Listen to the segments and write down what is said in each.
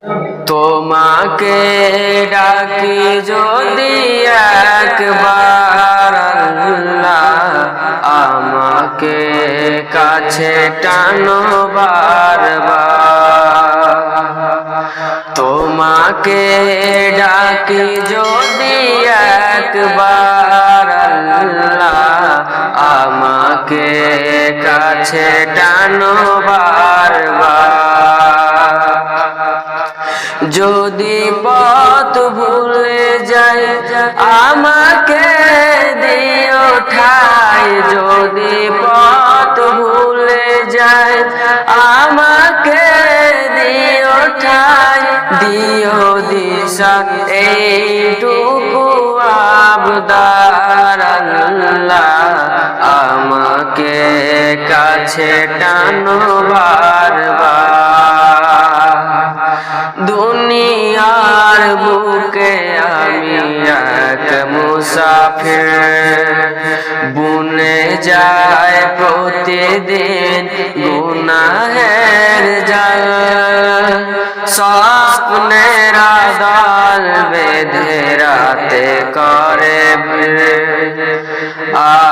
তোমাকে ডাকি যদি একবার আল্লাহ, আমাকে কাছে টানো বারবার। তোমাকে ডাকি যদি একবার আল্লাহ, আমাকে কাছে টানো বারবার। যদি পথ ভুলে যাই আমাকে দিও ঠাই, যদি পথ ভুলে যাই আমাকে দিও ঠাই, দিও দিশা এইটুকু আবদার আল্লাহ, আমাকে কাছে টানো বারবার। দুনিয়ার বুকে আমি এক মুসাফির, বুনে যায় প্রতিদিন গুনাহের জাল। স্বপ্নের দল বেঁধে রাতে করে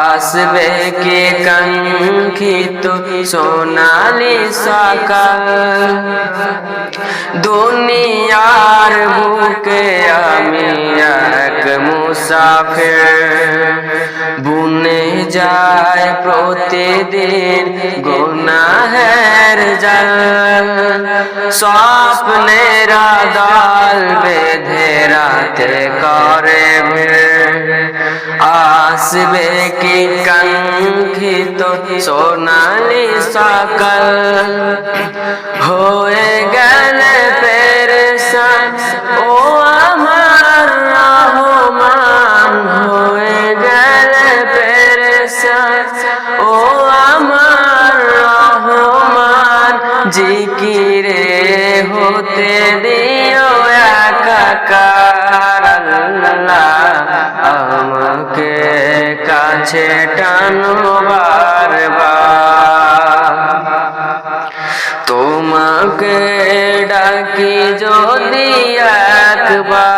আসবে কি কাঙ্ক্ষিত সোনালি সকাল। দুনিয়ার বুকে আমি এক মুসাফির, বুনে যায় প্রতিদিন গুনাহের জাল। স্বপ্নের দল বেঁধে রাতে করে আসবে কি কাঙ্ক্ষিত সোনালি সকাল। হয়ে গেলে পেরেশান ও আমার রহমান, হয়ে গেলে পেরেশান ও আমার রহমান। জিকিরে হতে দিও একাকার আল্লাহ, আমাকে কাছে টানো বারবার। তোমাকে ডাকি যদি একবার